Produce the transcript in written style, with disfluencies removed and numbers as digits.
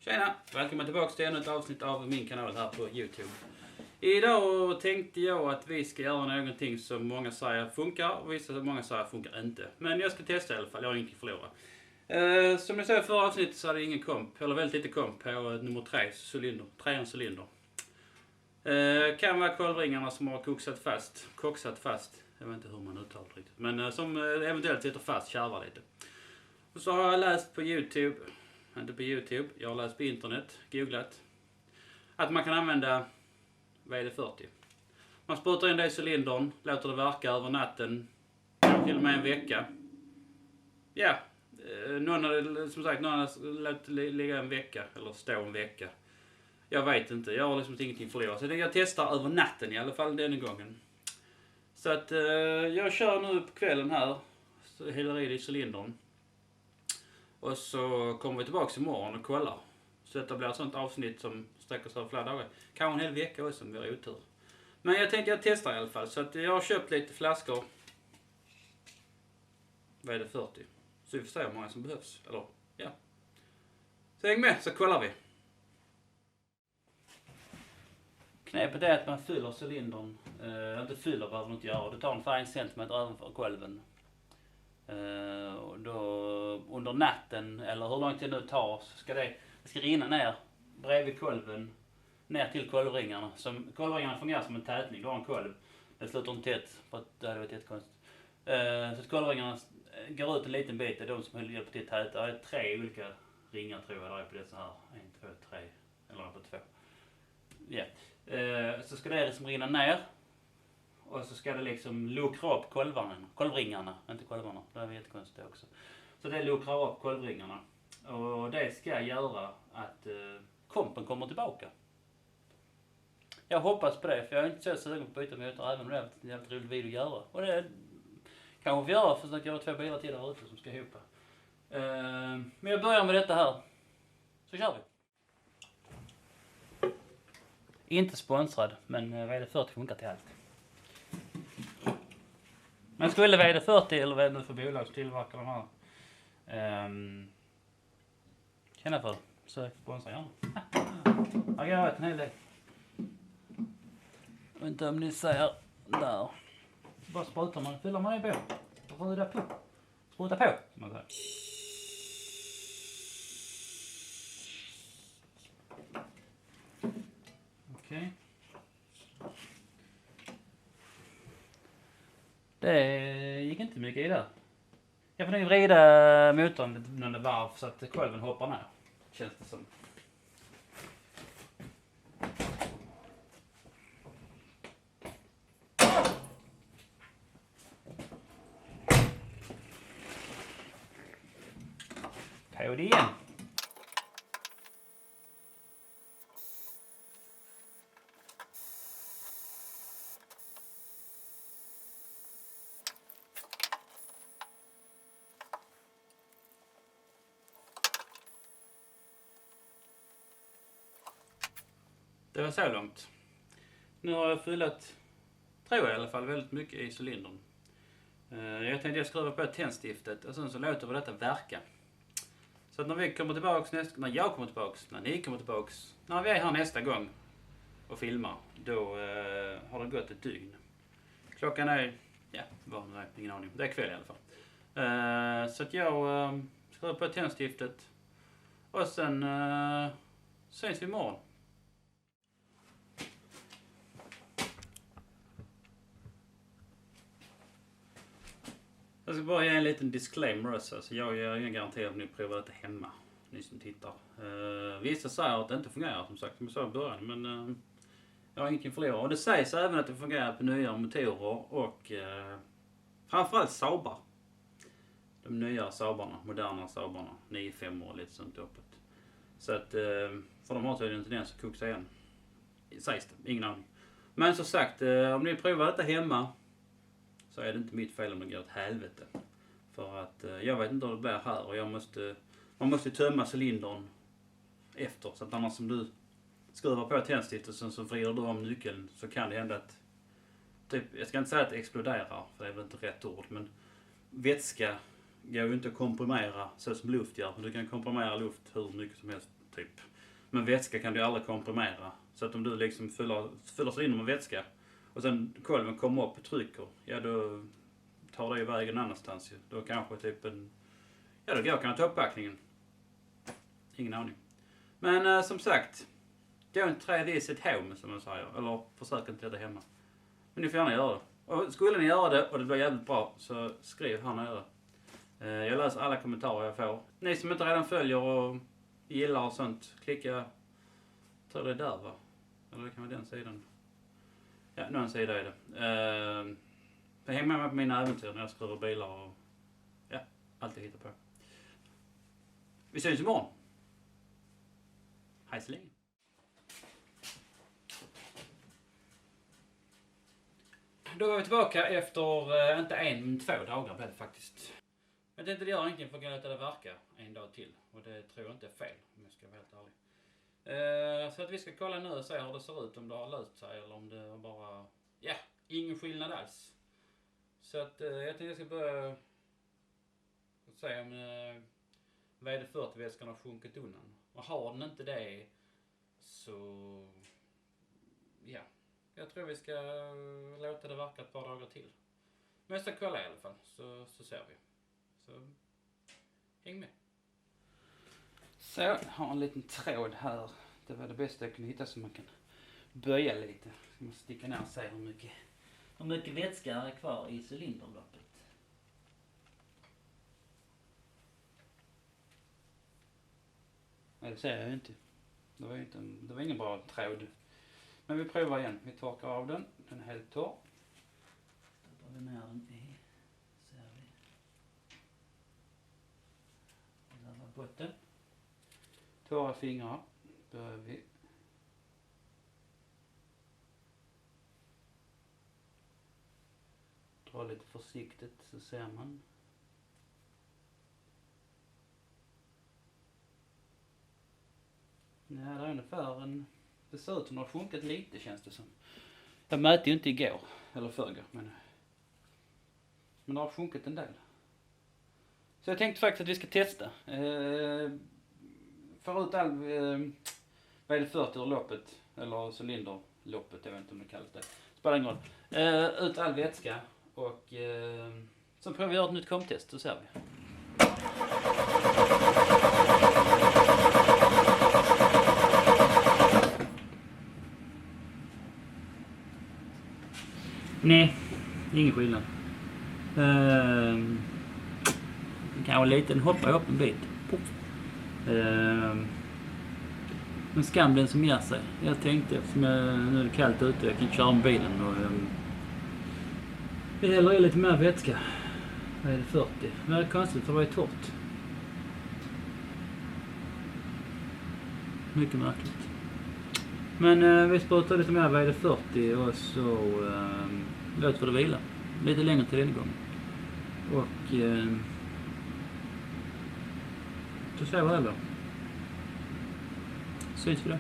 Tjena! Välkommen tillbaka till ännu ett avsnitt av min kanal här på YouTube. Idag tänkte jag att vi ska göra någonting som många säger funkar och många säger funkar inte. Men jag ska testa i alla fall, jag har ingenting att förlora. Som jag sa i förra avsnittet så hade jag ingen komp, eller väldigt lite komp på nummer 3 cylinder. Kan vara kolvringarna som har koksat fast. Jag vet inte hur man uttalar det riktigt. Men som eventuellt sitter fast, kärvar lite. Och så har jag läst på YouTube. Inte på YouTube, jag har läst på internet, googlat. Att man kan använda WD-40. Man sprutar in det i cylindern, låter det verka över natten. Till och med en vecka. Ja, någon har låtit ligga en vecka, eller stå en vecka. Jag vet inte, jag har liksom ingenting förlorat. Så jag testar över natten i alla fall den gången. Så att jag kör nu på kvällen här, så häller i det i cylindern. Och så kommer vi tillbaka imorgon och kollar. Så detta blir ett sånt avsnitt som sträcker sig över flera dagar. Kanske en hel vecka också om vi har otur. Men jag tänkte jag testar i alla fall. Så att jag har köpt lite flaskor. Vad är det 40? Så vi får se hur många som behövs. Eller ja. Så häng med så kollar vi. Knepet är att man fyller cylindern. Inte fyller behöver man inte göra. Det tar ungefär 1 centimeter ovanför kolven. Och då under natten eller hur lång tid det nu tar så ska det ska rinna ner bredvid kolven ner till kolvringarna. Kolvringarna fungerar som en tätning. Du har en kolv. Det slutar inte tätt för att det hade varit jättekonstigt. Så att kolvringarna går ut en liten bit. Det är de som hjälper till att täta. Det är 3 olika ringar tror jag. Det är på det så här. 1, 2, 3 eller på 2. Ja. Så ska det liksom rinna ner. Och så ska det liksom luckra upp kolvringarna, inte kolvarna, det är jättekonstigt också. Så det luckrar upp kolvringarna. Och det ska göra att kompen kommer tillbaka. Jag hoppas på det, för jag är inte så sugen på att byta motor, även om det är en jävligt rolig video att göra. Och det kanske vi gör, för att göra 2 bilar till där ute som ska ihop. Men jag börjar med detta här. Så kör vi. Inte sponsrad, men WD-40 funkar till allt. Men skulle WD-40 eller vad det nu för bolag som tillverkar de här känna för så sponsra gärna. Jag har en hel del. Jag vet inte om ni ser där. Bara sprutar man, fyller man det på. Vad får det på? Spruta på, som man säger. Okej. Det gick inte mycket i där. Jag får nu vrida motorn några varv så att kolven hoppar ner. Känns det som. På det igen. Det var så långt. Nu har jag fyllt, tror jag i alla fall, väldigt mycket i cylindern. Jag tänkte jag skruva på tändstiftet och sen så låter vi detta verka. Så att när vi kommer tillbaks när jag kommer tillbaks, när ni kommer tillbaks, när vi är här nästa gång och filmar, då har det gått ett dygn. Klockan är, ja, vad nu är, ingen aning. Det är kväll i alla fall. Så att jag skruvar på tändstiftet och sen syns vi imorgon. Jag ska bara ge en liten disclaimer också, så jag ger ingen garanti om ni provar det hemma, ni som tittar. Vissa säger att det inte fungerar som sagt, som jag sa i början, men jag har ingenting att förlora. Och det sägs även att det fungerar på nya motorer och framförallt Saabar. De nya Saabarna, moderna Saabarna, 9-5 och lite sånt uppåt. Så att, för de har tydligen en tendens att koksa igen. Sägs det, ingen aning. Men som sagt, om ni provar detta hemma, så är det inte mitt fel om det går åt helvete. För att jag vet inte hur det blir här och man måste tömma cylindern efter. Så att annars som du skruvar på tändstiftet så vrider du om nyckeln så kan det hända att, typ, jag ska inte säga att det exploderar för det är väl inte rätt ord, men vätska går ju inte att komprimera så som luft gör. Du kan komprimera luft hur mycket som helst typ. Men vätska kan du aldrig komprimera. Så att om du liksom fyller sig in med vätska och sen kolven kommer upp och trycker, ja då tar det ju vägen annanstans. Då kanske typ då går kan ta uppbackningen. Ingen aning. Men som sagt, don't try this at home som man säger. Eller försök inte det hemma. Men ni får gärna göra det. Och skulle ni göra det och det blir jävligt bra så skriv här nere. Jag läser alla kommentarer jag får. Ni som inte redan följer och gillar och sånt, klicka, tror det är där va? Eller det kan vara den sidan. Ja, någon sida är det. Häng med mig på mina äventyr när jag skruvar bilar och ja, allt jag hittar på. Vi syns imorgon. Hej så länge. Då var vi tillbaka efter inte en men 2 dagar blev det faktiskt. Jag tänkte göra ingenting för att låta det verka en dag till. Och det tror jag inte är fel om jag ska vara helt ärlig. Så att vi ska kolla nu och se hur det ser ut. Om det har löst sig eller om det bara... Ja, ingen skillnad alls. Så att jag tänkte jag ska börja se om VD40-väskan har sjunkit undan. Och har den inte det så... Ja, jag tror vi ska låta det verka ett par dagar till. Men jag ska kolla i alla fall så ser vi. Så häng med. Så, jag har en liten tråd här. Det var det bästa jag kunde hitta så man kan böja lite. Ska man sticka ner och se hur mycket vätska är kvar i cylinderloppet. Nej, det ser jag ju inte. Det var ingen bra tråd. Men vi provar igen. Vi torkar av den. Den är helt torr. Då tar vi ner den i. Ser vi. Där var botten. Torra fingrar. Börjar vi. Dra lite försiktigt så ser man. Ja, det är ungefär det ser ut som det har sjunkit lite känns det som. Jag mätte ju inte igår, eller förrgår, men det har sjunkit en del. Så jag tänkte faktiskt att vi ska testa. För ut all VD40 ur loppet, eller cylinderloppet, jag vet inte om det kallas det. Spelar ingen roll. Ut all vätska och sen provar vi göra ett nytt komtest så ser vi. Nej, ingen skillnad. Kanske lite, den hoppar upp en bit. Men skam den som ger sig. Jag tänkte, eftersom nu är det kallt ute, jag kan köra med bilen och det häller i lite mer vätska. Vad är det 40? Men det är konstigt för det var ju torrt. Mycket märkligt. Men vi sprutar lite mer VD40 och så låter det vila. Lite längre till den gången. Och så ser vi det då. Syns vi det.